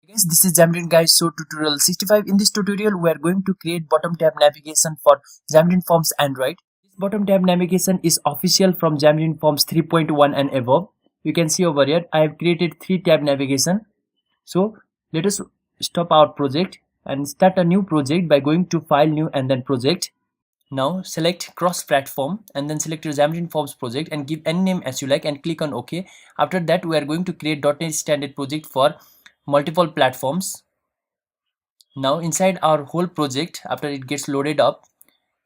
Guys, this is Xamarin guys. So tutorial 65. In this tutorial, we are going to create bottom tab navigation for Xamarin Forms Android. This bottom tab navigation is official from Xamarin Forms 3.1 and above. You can see over here, I have created 3 tab navigation. So let us stop our project and start a new project by going to File, New, and then Project. Now select cross platform and then select your Xamarin Forms project and give any name as you like and click on OK. After that, we are going to create .NET standard project for multiple platforms. Now inside our whole project, after it gets loaded up,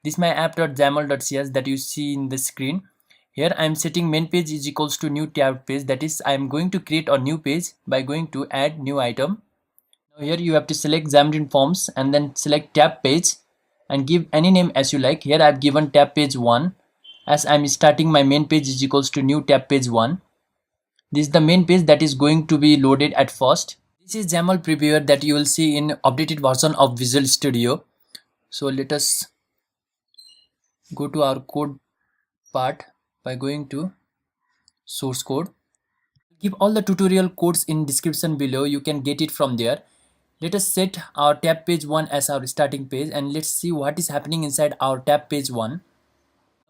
this is my app.xaml.cs that you see in the screen. Here I am setting main page is equals to new tab page, that is I am going to create a new page by going to add new item. Now here you have to select Xamarin Forms and then select tab page and give any name as you like. Here I have given tab page 1 as I am starting my main page is equals to new tab page 1. This is the main page that is going to be loaded at first. This is XAML previewer that you will see in updated version of Visual Studio. So let us go to our code part by going to source code. Give all the tutorial codes in description below. You can get it from there. Let us set our tab page 1 as our starting page and let's see what is happening inside our tab page 1.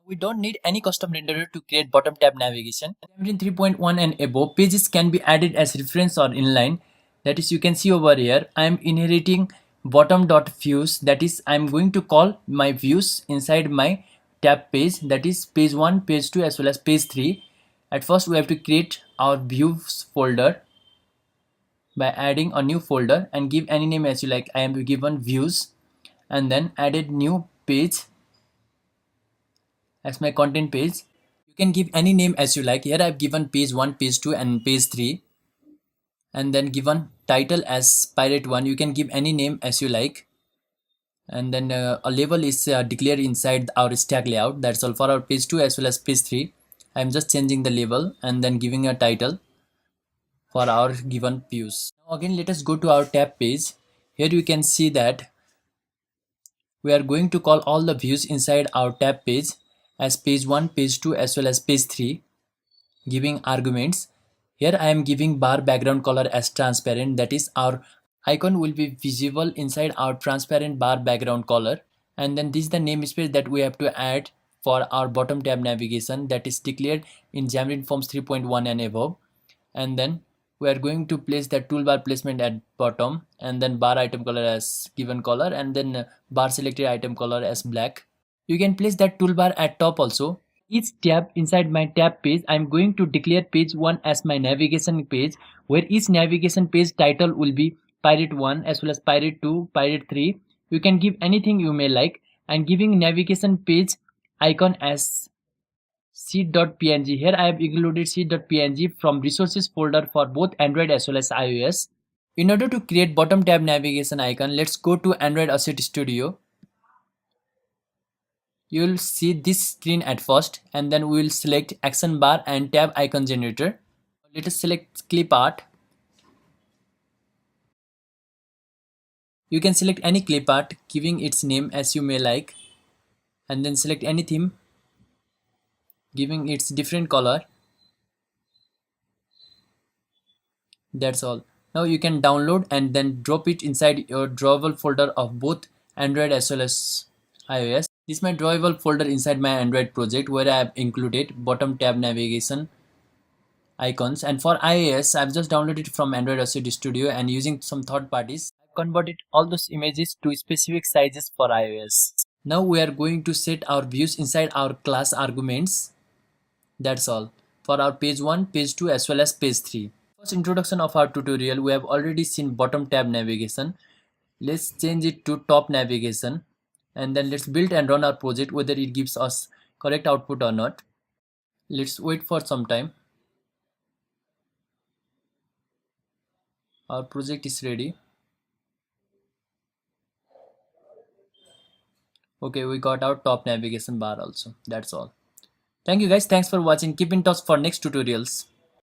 We don't need any custom renderer to create bottom tab navigation. In 3.1 and above, pages can be added as reference or inline. That is, you can see over here, I am inheriting bottom.views. That is, I am going to call my views inside my tab page. That is page 1, page 2 as well as page 3. At first, we have to create our views folder by adding a new folder and give any name as you like. I am given views and then added new page as my content page. You can give any name as you like. Here I have given page 1, page 2 and page 3 and then given title as pirate 1. You can give any name as you like and then a label is declared inside our stack layout. That's all for our page 2 as well as page 3. I am just changing the label and then giving a title for our given views. Now again let us go to our tab page. Here you can see that we are going to call all the views inside our tab page as page 1, page 2 as well as page 3, giving arguments. Here I am giving bar background color as transparent, that is our icon will be visible inside our transparent bar background color. And then this is the namespace that we have to add for our bottom tab navigation that is declared in Xamarin Forms 3.1 and above. And then we are going to place that toolbar placement at bottom and then bar item color as given color and then bar selected item color as black. You can place that toolbar at top also. Each tab inside my tab page, I am going to declare page 1 as my navigation page, where each navigation page title will be pirate 1 as well as pirate 2, pirate 3. You can give anything you may like, and giving navigation page icon as seed.png. Here I have included seed.png from resources folder for both Android as well as iOS. In order to create bottom tab navigation icon, let's go to Android Asset Studio. You will see this screen at first and then we will select action bar and tab icon generator. Let us select clip art. You can select any clip art giving its name as you may like and then select any theme giving its different color. That's all. Now you can download and then drop it inside your drawable folder of both Android as well as iOS. This is my drawable folder inside my Android project where I have included bottom tab navigation icons, and for iOS I've just downloaded it from Android Asset Studio and using some third parties I've converted all those images to specific sizes for iOS. Now we are going to set our views inside our class arguments. That's all for our page 1, page 2 as well as page 3. First introduction of our tutorial, we have already seen bottom tab navigation. Let's change it to top navigation and then let's build and run our project whether it gives us correct output or not. Let's wait for some time. Our project is ready. Okay, we got our top navigation bar also. That's all. Thank you guys. Thanks for watching. Keep in touch for next tutorials.